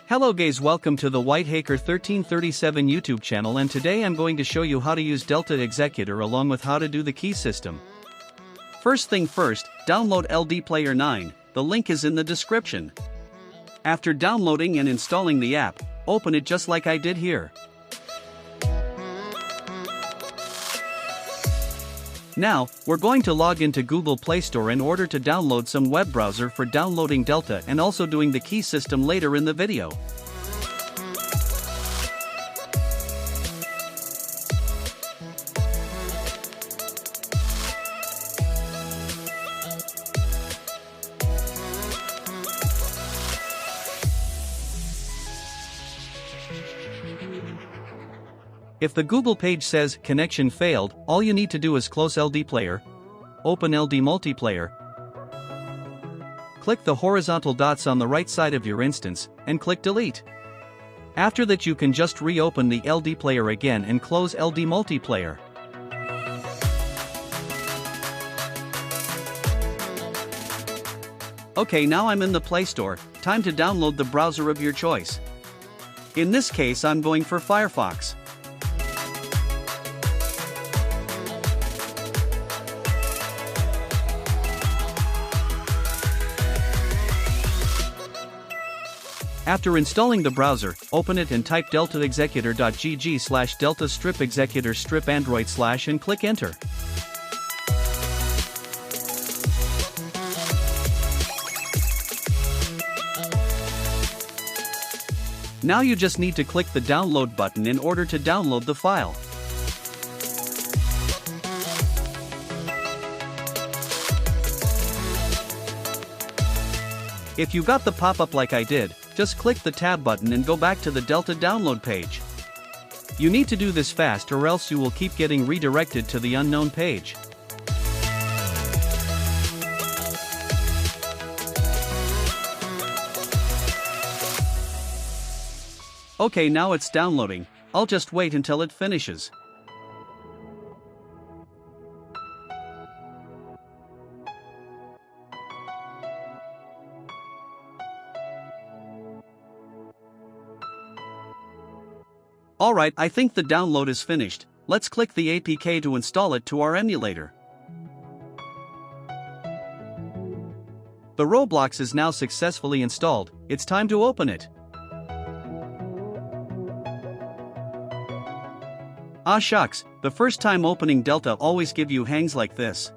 Hello guys, welcome to the Whitehaker 1337 YouTube channel, and today I'm going to show you how to use Delta Executor along with how to do the key system. First thing first, download Ldplayer 9, the link is in the description. After downloading and installing the app, open it just like I did here. Now, we're going to log into Google Play Store in order to download some web browser for downloading Delta and also doing the key system later in the video. If the Google page says connection failed, all you need to do is close Ldplayer, open LD Multiplayer, click the horizontal dots on the right side of your instance, and click delete. After that you can just reopen the Ldplayer again and close LD Multiplayer. Okay, now I'm in the Play Store, time to download the browser of your choice. In this case I'm going for Firefox. After installing the browser, open it and type deltaexecutor.gg/delta-executor-android/ and click enter. Now you just need to click the download button in order to download the file. If you got the pop-up like I did, just click the tab button and go back to the Delta download page. You need to do this fast or else you will keep getting redirected to the unknown page. Okay, now it's downloading. I'll just wait until it finishes. Alright, I think the download is finished. Let's click the APK to install it to our emulator. The Roblox is now successfully installed, it's time to open it. Ah shucks, the first time opening Delta always give you hangs like this.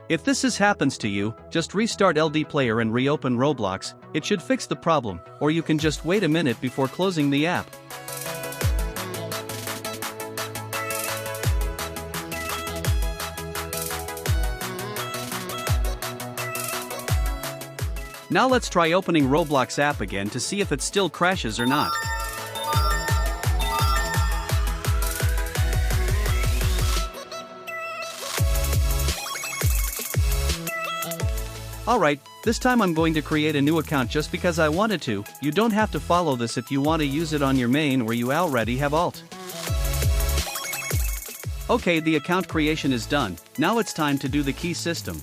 If this happens to you, just restart Ldplayer and reopen Roblox, it should fix the problem, or you can just wait a minute before closing the app. Now let's try opening Roblox app again to see if it still crashes or not. Alright, this time I'm going to create a new account just because I wanted to. You don't have to follow this if you want to use it on your main or you already have alt. Okay, the account creation is done, now it's time to do the key system.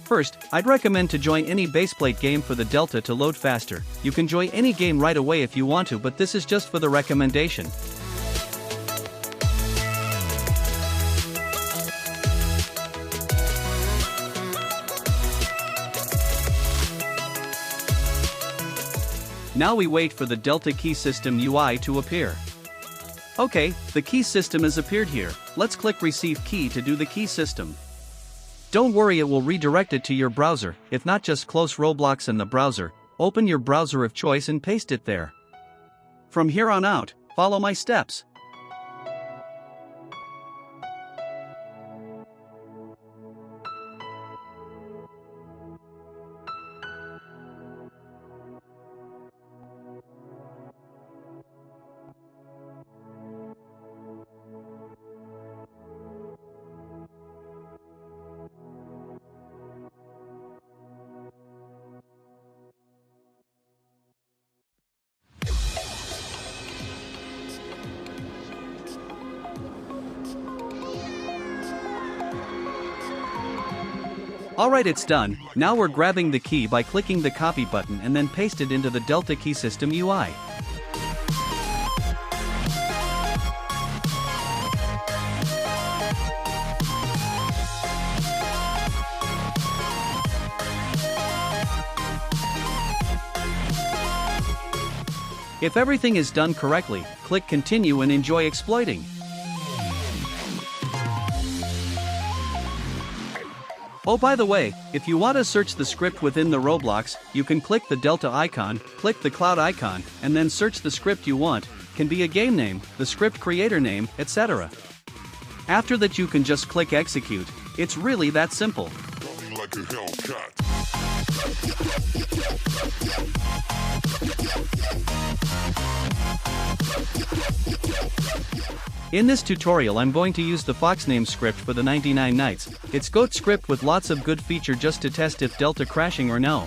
First, I'd recommend to join any baseplate game for the Delta to load faster. You can join any game right away if you want to, but this is just for the recommendation. Now we wait for the Delta key system UI to appear. Okay, the key system has appeared here. Let's click receive key to do the key system. Don't worry, it will redirect it to your browser. If not, just close Roblox in the browser, open your browser of choice and paste it there. From here on out, follow my steps. Alright, it's done. Now we're grabbing the key by clicking the copy button and then paste it into the Delta Key System UI. If everything is done correctly, click Continue and enjoy exploiting. Oh, by the way, if you want to search the script within the Roblox, you can click the Delta icon, click the cloud icon, and then search the script you want. Can be a game name, the script creator name, etc. After that you can just click Execute. It's really that simple. In this tutorial I'm going to use the Foxname script for the 99 Nights. It's GOAT script with lots of good feature just to test if Delta crashing or no.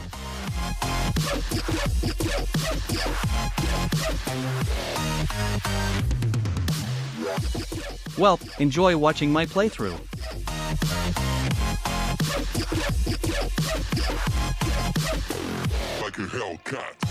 Well, enjoy watching my playthrough. Like a Hellcat.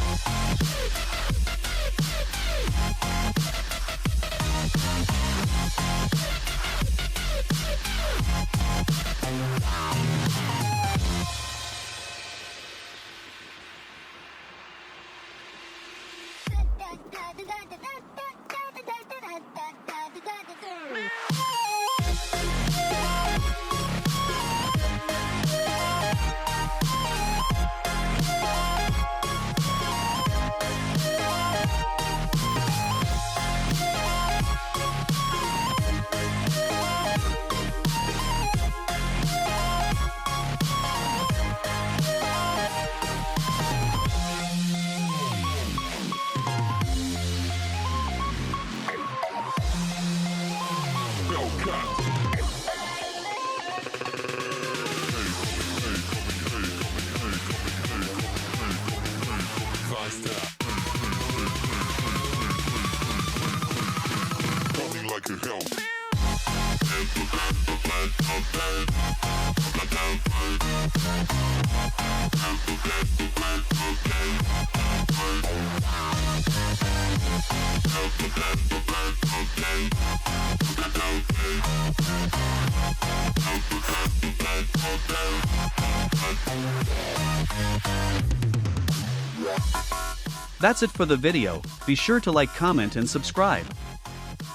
That's it for the video. Be sure to like, comment and subscribe.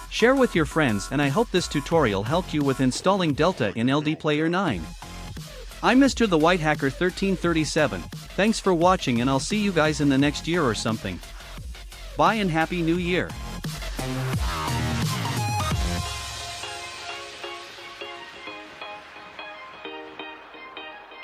Share with your friends, and I hope this tutorial helped you with installing Delta in Ldplayer 9. I'm Mr. the White Hacker 1337. Thanks for watching and I'll see you guys in the next year or something. Bye and Happy New Year.